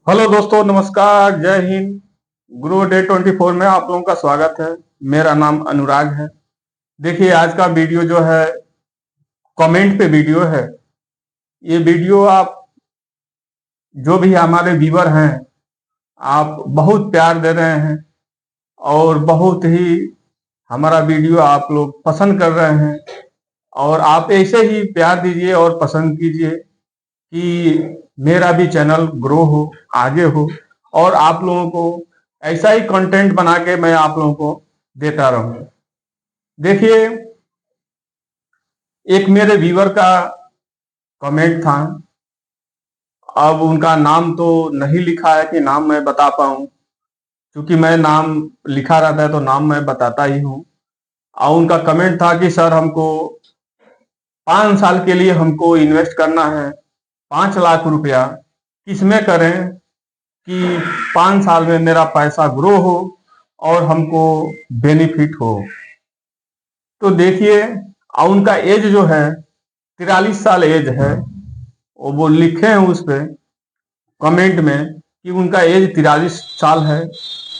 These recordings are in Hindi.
हेलो दोस्तों, नमस्कार, जय हिंद। गुरु डे 24 में आप लोगों का स्वागत है। मेरा नाम अनुराग है। देखिए, आज का वीडियो जो है कमेंट पे वीडियो है। ये वीडियो आप जो भी हमारे व्यूअर हैं, आप बहुत प्यार दे रहे हैं और बहुत ही हमारा वीडियो आप लोग पसंद कर रहे हैं। और आप ऐसे ही प्यार दीजिए और पसंद कीजिए कि मेरा भी चैनल ग्रो हो, आगे हो और आप लोगों को ऐसा ही कंटेंट बना के मैं आप लोगों को देता रहूं। देखिए, एक मेरे व्यूअर का कमेंट था। अब उनका नाम तो नहीं लिखा है कि नाम मैं बता पाऊं, क्योंकि मैं नाम लिखा रहता है तो नाम मैं बताता ही हूं। और उनका कमेंट था कि सर, हमको 5 साल के लिए हमको इन्वेस्ट करना है 5 लाख रुपया। किसमें करें कि 5 साल में मेरा पैसा ग्रो हो और हमको बेनिफिट हो। तो देखिए, उनका एज जो है 43 साल एज है। वो लिखे हैं उस पे कमेंट में कि उनका एज 43 साल है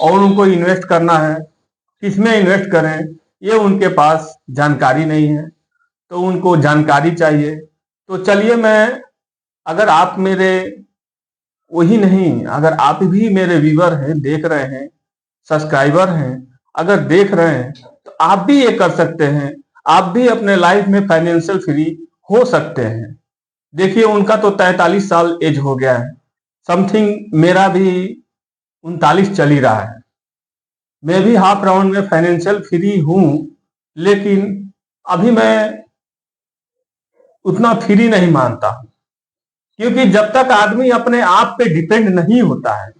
और उनको इन्वेस्ट करना है। किसमें इन्वेस्ट करें ये उनके पास जानकारी नहीं है, तो उनको जानकारी चाहिए। तो चलिए, मैं अगर आप मेरे वही नहीं, अगर आप भी मेरे व्यूअर हैं, देख रहे हैं, सब्सक्राइबर हैं, अगर देख रहे हैं तो आप भी ये कर सकते हैं। आप भी अपने लाइफ में फाइनेंशियल फ्री हो सकते हैं। देखिए, उनका तो 43 साल एज हो गया है। समथिंग मेरा भी 39 चल ही रहा है। मैं भी हाफ राउंड में फाइनेंशियल फ्री हूं, लेकिन अभी मैं उतना फ्री नहीं मानता हूं, क्योंकि जब तक आदमी अपने आप पे डिपेंड नहीं होता है,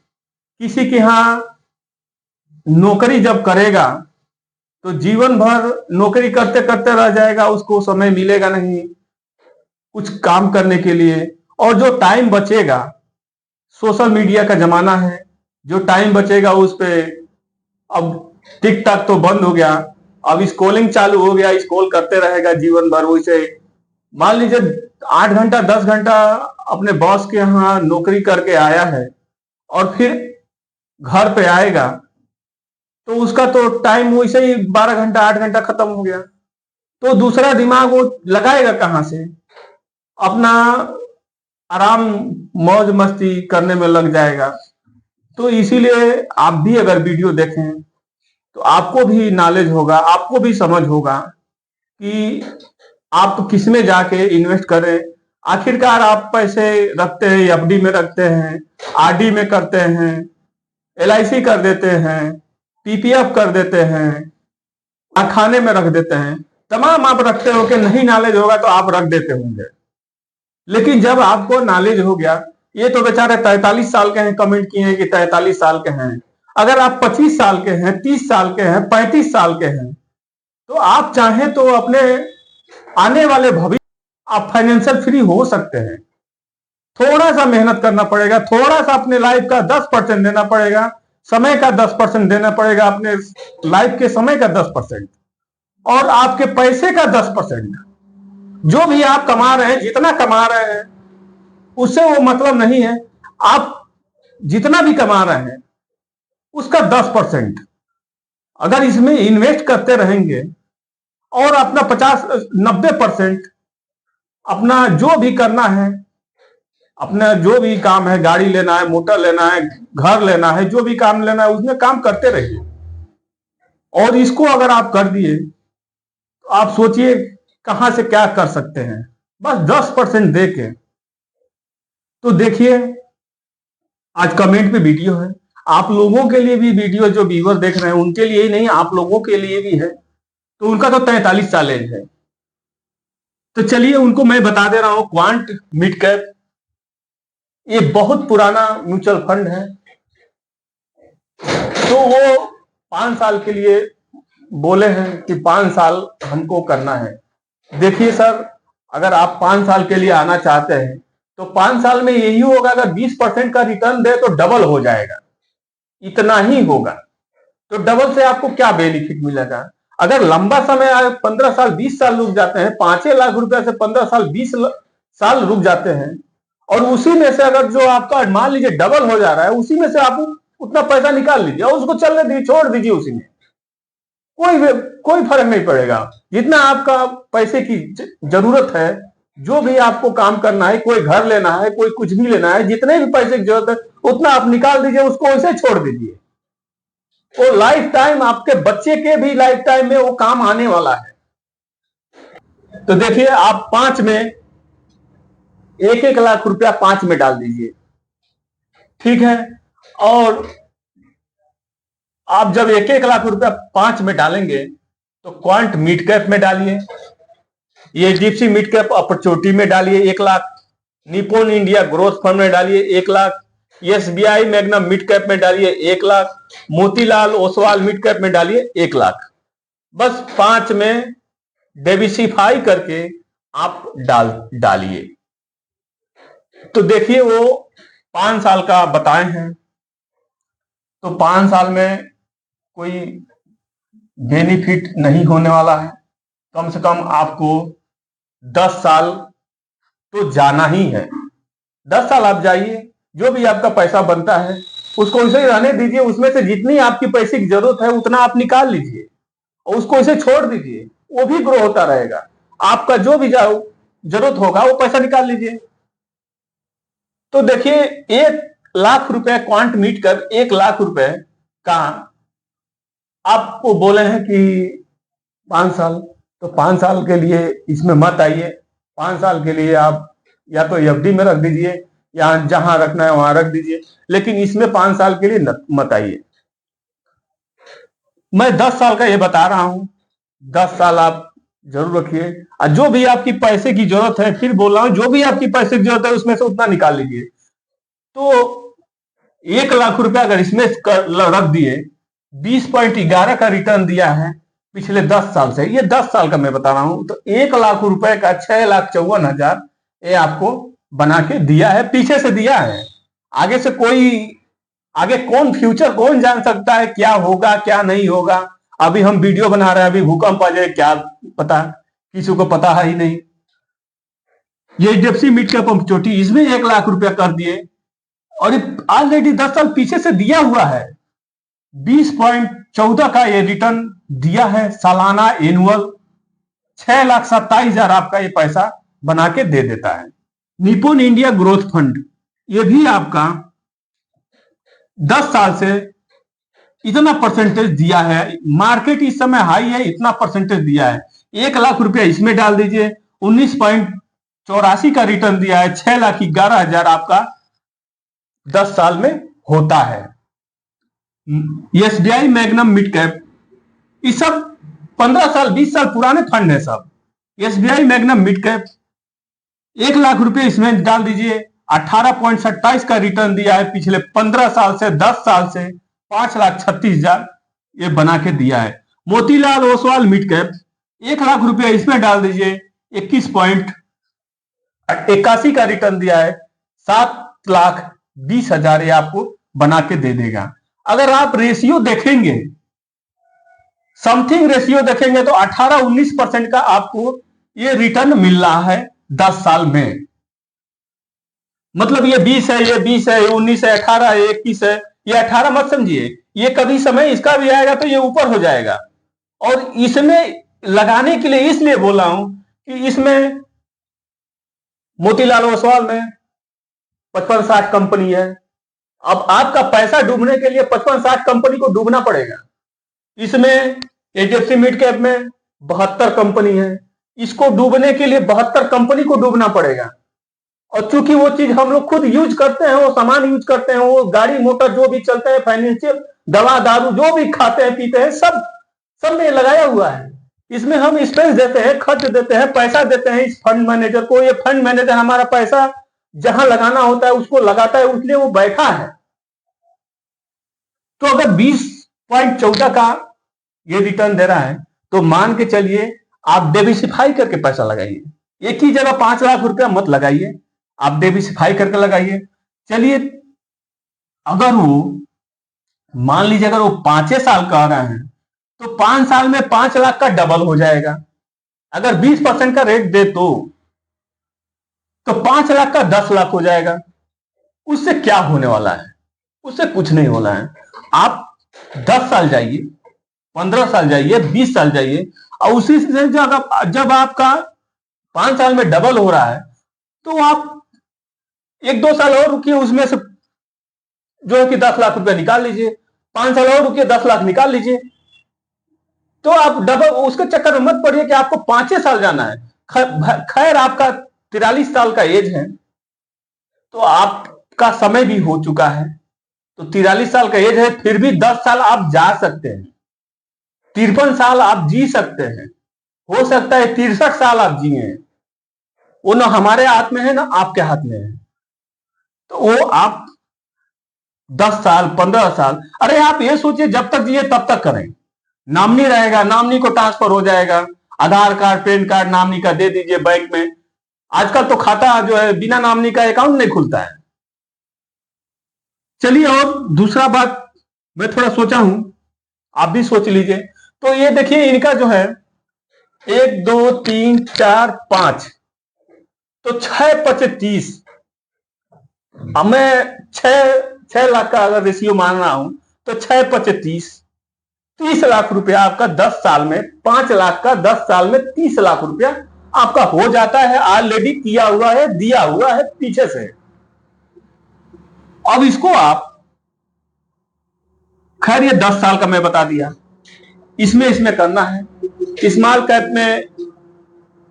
किसी के यहाँ नौकरी जब करेगा तो जीवन भर नौकरी करते करते रह जाएगा, उसको समय मिलेगा नहीं कुछ काम करने के लिए। और जो टाइम बचेगा, सोशल मीडिया का जमाना है, जो टाइम बचेगा उस पे अब टिकटॉक तो बंद हो गया, अब स्क्रॉलिंग चालू हो गया, स्क्रॉल करते रहेगा जीवन भर। वैसे मान लीजिए 8 घंटा 10 घंटा अपने बॉस के यहाँ नौकरी करके आया है और फिर घर पे आएगा तो उसका तो टाइम वैसे ही 12 घंटा 8 घंटा खत्म हो गया। तो दूसरा दिमाग वो लगाएगा कहां से? अपना आराम मौज मस्ती करने में लग जाएगा। तो इसीलिए आप भी अगर वीडियो देखें तो आपको भी नॉलेज होगा, आपको भी समझ होगा कि आप किसमें जाके इन्वेस्ट करें। आखिरकार आप पैसे रखते हैं, एफडी में रखते हैं, आरडी में करते हैं, एलआईसी कर देते हैं, पीपीएफ कर देते हैं, खाने में रख देते हैं, तमाम आप रखते हो कि नहीं नॉलेज होगा तो आप रख देते होंगे। लेकिन जब आपको नॉलेज हो गया, ये तो बेचारे 43 साल के हैं, कमेंट किए हैं कि 43 साल के हैं। अगर आप 25 साल के हैं, 30 साल के हैं, 35 साल के हैं, तो आप चाहें तो अपने आने वाले भविष्य आप फाइनेंशियल फ्री हो सकते हैं। थोड़ा सा मेहनत करना पड़ेगा, थोड़ा सा अपने लाइफ का 10% देना पड़ेगा, समय का 10% देना पड़ेगा, अपने लाइफ के समय का 10% और आपके पैसे का 10%। जो भी आप कमा रहे हैं, जितना कमा रहे हैं, उससे वो मतलब नहीं है। आप जितना भी कमा रहे हैं उसका 10% अगर इसमें इन्वेस्ट करते रहेंगे और अपना 50-90% अपना जो भी करना है, अपना जो भी काम है, गाड़ी लेना है, मोटर लेना है, घर लेना है, जो भी काम लेना है उसमें काम करते रहिए। और इसको अगर आप कर दिए तो आप सोचिए कहां से क्या कर सकते हैं, बस 10% दे के। तो देखिए, आज कमेंट पे वीडियो है, आप लोगों के लिए भी वीडियो, जो व्यूअर देख रहे हैं उनके लिए ही नहीं, आप लोगों के लिए भी है। तो उनका तो 43 साल एज है। तो चलिए, उनको मैं बता दे रहा हूं, क्वांट मिड कैप ये बहुत पुराना म्यूचुअल फंड है। तो वो 5 साल के लिए बोले हैं कि 5 साल हमको करना है। देखिए सर, अगर आप 5 साल के लिए आना चाहते हैं तो 5 साल में यही होगा, अगर 20% का रिटर्न दे तो डबल हो जाएगा, इतना ही होगा। तो डबल से आपको क्या बेनिफिट मिलेगा? अगर लंबा समय 15 साल 20 साल रुक जाते हैं, 5 लाख रुपए से 15 साल 20 साल रुक जाते हैं और उसी में से अगर जो आपका मान लीजिए डबल हो जा रहा है, उसी में से आप उतना पैसा निकाल लीजिए और उसको चलने दीजिए, छोड़ दीजिए उसी में, कोई फर्क नहीं पड़ेगा। जितना आपका पैसे की जरूरत है, जो भी आपको काम करना है, कोई घर लेना है, कोई कुछ भी लेना है, जितने भी पैसे की जरूरत है उतना आप निकाल दीजिए, उसको वैसे छोड़ दीजिए। वो लाइफ टाइम, आपके बच्चे के भी लाइफ टाइम में वो काम आने वाला है। तो देखिए, आप 5 में 1-1 लाख रुपया 5 में डाल दीजिए, ठीक है। और आप जब 1-1 लाख रुपया 5 में डालेंगे तो क्वांट मिड कैप में डालिए, ये डीपसी मिड कैप अपॉर्चुनिटी में डालिए 1 lakh, Nippon India growth fund में डालिए 1 lakh, SBI magnum mid cap में डालिए 1 लाख, मोतीलाल ओसवाल मिड कैप में डालिए 1 लाख। बस 5 में डाइवर्सिफाई करके आप डालिए। तो देखिए, वो 5 साल का बताए हैं, तो 5 साल में कोई बेनिफिट नहीं होने वाला है। कम से कम आपको 10 साल तो जाना ही है। 10 साल आप जाइए, जो भी आपका पैसा बनता है उसको उसे ही रहने दीजिए, उसमें से जितनी आपकी पैसे की जरूरत है उतना आप निकाल लीजिए और उसको उसे छोड़ दीजिए, वो भी ग्रो होता रहेगा। आपका जो भी जरूरत होगा वो पैसा निकाल लीजिए। तो देखिए, 1 लाख रुपए क्वांट मीट कर 1 लाख रुपए का आपको बोले हैं कि 5 साल, तो 5 साल के लिए इसमें मत आइए। 5 साल के लिए आप या तो एफडी में रख दीजिए या जहां रखना है वहां रख दीजिए, लेकिन इसमें 5 साल के लिए मत आइए। मैं 10 साल का ये बता रहा हूं, 10 साल आप जरूर रखिए। और जो भी आपकी पैसे की जरूरत है, फिर बोल रहा हूं, जो भी आपकी पैसे की जरूरत है उसमें से उतना निकाल लीजिए। तो 1 लाख रुपया अगर इसमें रख दिए, 20.11 का रिटर्न दिया है पिछले 10 साल से, ये 10 साल का मैं बता रहा हूं। तो 1 लाख रुपए का 6,54,000 ये आपको बना के दिया है, पीछे से दिया है। आगे से आगे कौन, फ्यूचर कौन जान सकता है, क्या होगा क्या नहीं होगा। अभी हम वीडियो बना रहे हैं, अभी भूकंप आ जाए क्या पता, किसी को पता है ही नहीं। ये एचडीएफसी मिड कैप अपॉर्चुनिटी, इसमें 1 लाख रुपया कर दिए और ऑलरेडी 10 साल पीछे से दिया हुआ है। 20.14 का ये रिटर्न दिया है सालाना एनुअल। 6,27,000 आपका ये पैसा बना के दे देता है। निप्पॉन इंडिया ग्रोथ फंड, ये भी आपका 10 साल से इतना परसेंटेज दिया है। मार्केट इस समय हाई है, इतना परसेंटेज दिया है। 1 लाख रुपया इसमें डाल दीजिए, 19.84 का रिटर्न दिया है। 6,11,000 आपका 10 साल में होता है। एसबीआई मैग्नम मिड कैप, ये सब 15 साल 20 साल पुराने फंड है सब। SBI magnum mid cap 1 lakh रुपए इसमें डाल दीजिए, 18.27 का रिटर्न दिया है पिछले 15 साल से। 10 साल से 5,36,000 ये बना के दिया है। मोतीलाल ओसवाल मिड कैप 1 लाख रुपया इसमें डाल दीजिए, 21.81 का रिटर्न दिया है। 7,20,000 ये आपको बना के दे देगा। अगर आप रेशियो देखेंगे, समथिंग रेशियो देखेंगे, तो 18-19% का आपको ये रिटर्न मिल रहा है 10 साल में। मतलब ये 20 है, ये 20 है, ये 19 है, 18 है, 21 है। ये 18 मत समझिए, ये कभी समय इसका भी आएगा तो ये ऊपर हो जाएगा। और इसमें लगाने के लिए इसलिए बोला हूं कि इसमें मोतीलाल ओसवाल में 55-60 कंपनी है। अब आपका पैसा डूबने के लिए 55-60 कंपनी को डूबना पड़ेगा। इसमें एचडीएफसी मिड कैप में 72 कंपनी है, इसको डूबने के लिए 72 कंपनी को डूबना पड़ेगा। और चूंकि वो चीज हम लोग खुद यूज करते हैं, वो सामान यूज करते हैं, वो गाड़ी मोटर जो भी चलते हैं, फाइनेंशियल, दवा दारू जो भी खाते हैं पीते हैं, सब में लगाया हुआ है। इसमें हम एक्सपेंस देते हैं, खर्च देते हैं, पैसा देते हैं इस फंड मैनेजर को। ये फंड मैनेजर हमारा पैसा जहां लगाना होता है उसको लगाता है, उसलिए वो बैठा है। तो अगर 20.14 का ये रिटर्न दे रहा है, तो मान के चलिए आप डाइवर्सिफाई करके पैसा लगाइए। एक ही जगह 5 लाख रुपया मत लगाइए, आप डाइवर्सिफाई करके लगाइए। चलिए, अगर वो मान लीजिए अगर वो 5 साल का आ रहा है, तो 5 साल में 5 लाख का डबल हो जाएगा। अगर 20% का रेट दे तो तो 5 लाख का 10 लाख हो जाएगा। उससे क्या होने वाला है? उससे कुछ नहीं होना है। आप 10 साल जाइए, 15 साल जाइए, 20 साल जाइए, और उसी से जब आपका 5 साल में डबल हो रहा है, तो आप 1-2 साल और रुकिए, उसमें से जो है कि 10 लाख रुपया निकाल लीजिए, 5 साल और रुकिए, 10 लाख निकाल लीजिए। तो आप डबल उसके चक्कर में मत पड़िए कि आपको 5 साल जाना है। खैर आपका 43 साल का एज है, तो आपका समय भी हो चुका है। तो 43 साल का एज है, फिर भी 10 साल आप जा सकते हैं, 53 साल आप जी सकते हैं, हो सकता है 63 साल आप जिए। वो ना हमारे हाथ में है ना आपके हाथ में है। तो वो आप 10 साल, 15 साल, अरे आप ये सोचिए जब तक जिए तब तक करें। नॉमिनी रहेगा, नॉमिनी को ट्रांसफर हो जाएगा, आधार कार्ड, पैन कार्ड नॉमिनी का दे दीजिए बैंक में। आजकल तो खाता जो है बिना नॉमिनी का अकाउंट नहीं खुलता है। चलिए, और दूसरा बात मैं थोड़ा सोचा हूं, आप भी सोच लीजिए। तो ये देखिए, इनका जो है 1 2 3 4 5, तो 6-25, अब मैं 6 लाख का अगर रेशियो मान रहा हूं, तो 6-25, 30 लाख रुपया आपका 10 साल में, 5 लाख का 10 साल में 30 लाख रुपया आपका हो जाता है। ऑलरेडी किया हुआ है, दिया हुआ है पीछे से। अब इसको आप, खैर ये 10 साल का मैं बता दिया, इसमें करना है। स्मॉल कैप में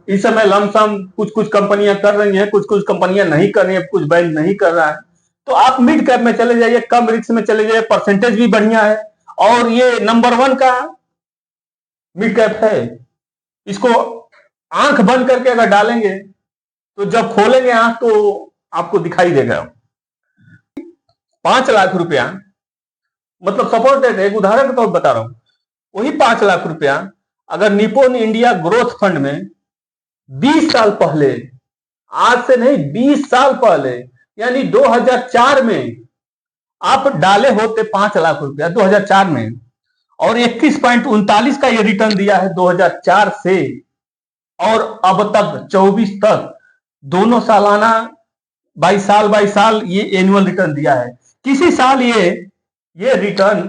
इस समय लमसम कुछ कुछ कंपनियां कर रही हैं, कुछ कुछ कंपनियां नहीं कर रही हैं, कुछ बैंक नहीं कर रहा है। तो आप मिड कैप में चले जाइए, कम रिस्क में चले जाइए, परसेंटेज भी बढ़िया है, और ये नंबर 1 का मिड कैप है। इसको आंख बंद करके अगर डालेंगे, तो जब खोलेंगे आंख तो आपको दिखाई देगा। 5 लाख रुपया, मतलब सपोर्ट है, एक उदाहरण के तौर पर बता रहा हूं, वही 5 लाख रुपया अगर निप्पॉन इंडिया ग्रोथ फंड में 20 साल पहले, आज से नहीं 20 साल पहले, यानी 2004 में आप डाले होते 5 लाख रुपया 2004 में, और 21.39 का ये रिटर्न दिया है 2004 से और अब तक 24 तक, दोनों सालाना बाई साल ये एनुअल रिटर्न दिया है। किसी साल ये रिटर्न,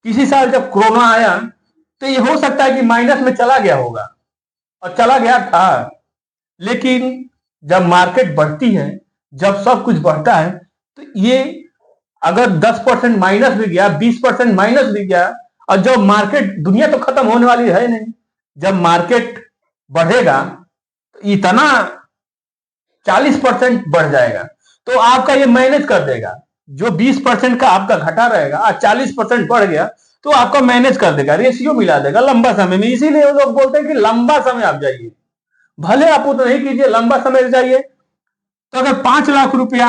किसी साल जब कोरोना आया तो ये हो सकता है कि माइनस में चला गया होगा, और चला गया था। लेकिन जब मार्केट बढ़ती है, जब सब कुछ बढ़ता है, तो ये अगर 10% माइनस भी गया, 20% माइनस भी गया, और जब मार्केट, दुनिया तो खत्म होने वाली है नहीं, जब मार्केट बढ़ेगा तो इतना 40% बढ़ जाएगा, तो आपका ये मैनेज कर देगा। जो 20% का आपका घटा रहेगा और 40% बढ़ गया, तो आपका मैनेज कर देगा, रेशियो मिला देगा लंबा समय में। इसीलिए लोग बोलते हैं कि लंबा समय आप जाइए, भले आप उतना नहीं कीजिए, लंबा समय जाइए। तो अगर 5 लाख रुपया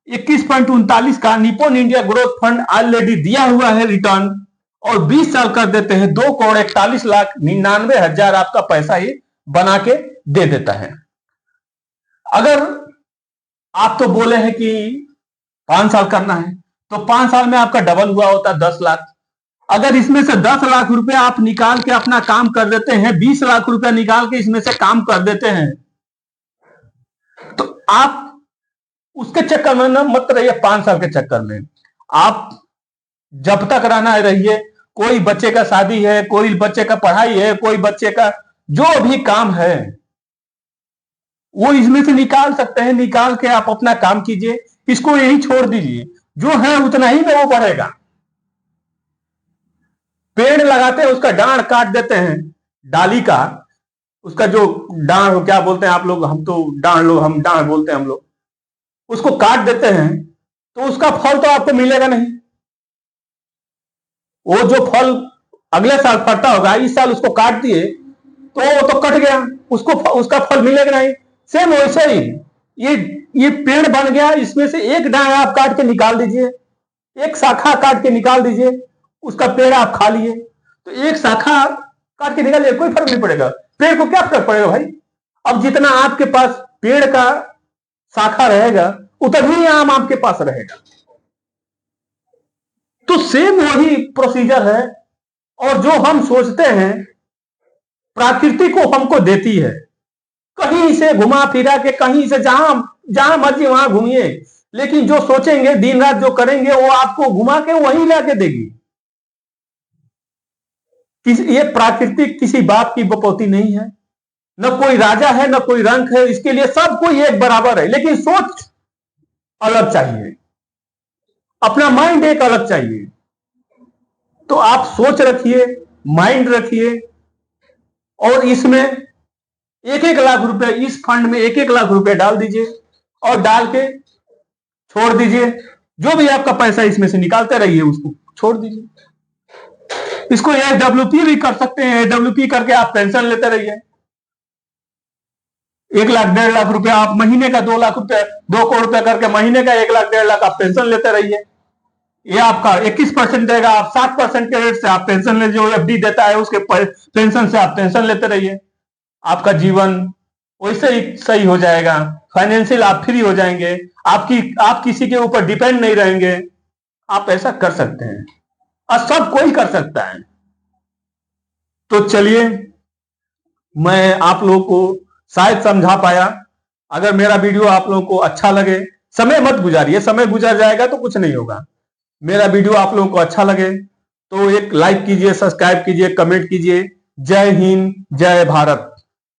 21.39 का Nippon India growth fund already दिया हुआ है रिटर्न, और 20 साल कर देते हैं, 2,41,99,000 आपका पैसा ही बना के दे देता है। अगर आप तो बोले हैं कि 5 साल करना है, तो 5 साल में आपका डबल हुआ होता 10 लाख। अगर इसमें से 10 लाख रुपया आप निकाल के अपना काम कर देते हैं, 20 लाख रुपया निकाल के इसमें से काम कर देते हैं, तो आप उसके चक्कर में ना मत रहिए। 5 साल के चक्कर में आप जब तक रहना है रहिए। कोई बच्चे का शादी है, कोई बच्चे का पढ़ाई है, कोई बच्चे का जो भी काम है वो इसमें से निकाल सकते हैं। निकाल के आप अपना काम कीजिए, इसको यही छोड़ दीजिए, जो है उतना ही में वो बढ़ेगा। पेड़ लगाते हैं, उसका डांड काट देते हैं, डाली का, उसका जो डांड, क्या बोलते हैं आप लोग, हम तो हम डांड बोलते हैं हम लोग, उसको काट देते हैं, तो उसका फल तो आपको मिलेगा नहीं। वो जो फल अगले साल फलता होगा, इस साल उसको काट दिए तो वो तो कट गया, उसको उसका फल मिलेगा नहीं। सेम वैसे ही ये पेड़ बन गया, इसमें से एक डांड आप काट के निकाल दीजिए, एक शाखा काट के निकाल दीजिए, उसका पेड़ आप खा लिए। तो एक शाखा काट के निकालिए, कोई फर्क नहीं पड़ेगा, पेड़ को क्या फर्क पड़ेगा भाई। अब जितना आपके पास पेड़ का शाखा रहेगा, उतना ही आम आपके पास रहेगा। तो सेम वही प्रोसीजर है, और जो हम सोचते हैं प्रकृति को हमको देती है, कहीं से घुमा फिरा के, कहीं से जहां जहां मर्जी वहां घूमिए, लेकिन जो सोचेंगे दिन रात जो करेंगे वो आपको घुमा के वहीं लाके देगी। ये प्राकृतिक किसी बाप की बपौती नहीं है, न कोई राजा है न कोई रंक है, इसके लिए सब कोई एक बराबर है, लेकिन सोच अलग चाहिए, अपना माइंड एक अलग चाहिए। तो आप सोच रखिए, माइंड रखिए, और इसमें 1-1 लाख रुपए, इस फंड में 1-1 लाख रुपए डाल दीजिए और डाल के छोड़ दीजिए। जो भी आपका पैसा इसमें से निकालते रहिए, उसको छोड़ दीजिए। इसको एडब्ल्यूपी भी कर सकते हैं, एडब्ल्यूपी करके आप पेंशन लेते रहिए। 1 लाख 1.5 लाख रुपया आप महीने का 2 लाख रुपया, 2 करोड़ रुपया करके महीने का 1 लाख 1.5 लाख आप पेंशन लेते रहिए। ये आपका 21% देगा, आप 7% के रेट से आप पेंशन ले, जो एफडी देता है उसके पेंशन से आप पेंशन लेते रहिए। आपका जीवन वैसे ही सही हो जाएगा, फाइनेंशियल आप फ्री हो जाएंगे, आप किसी के ऊपर डिपेंड नहीं रहेंगे। आप ऐसा कर सकते हैं और सब कोई कर सकता है। तो चलिए, मैं आप लोगों को शायद समझा पाया। अगर मेरा वीडियो आप लोगों को अच्छा लगे, समय मत गुजारिए, समय गुजर जाएगा तो कुछ नहीं होगा। मेरा वीडियो आप लोगों को अच्छा लगे तो एक लाइक कीजिए, सब्सक्राइब कीजिए, कमेंट कीजिए। जय हिंद, जय भारत।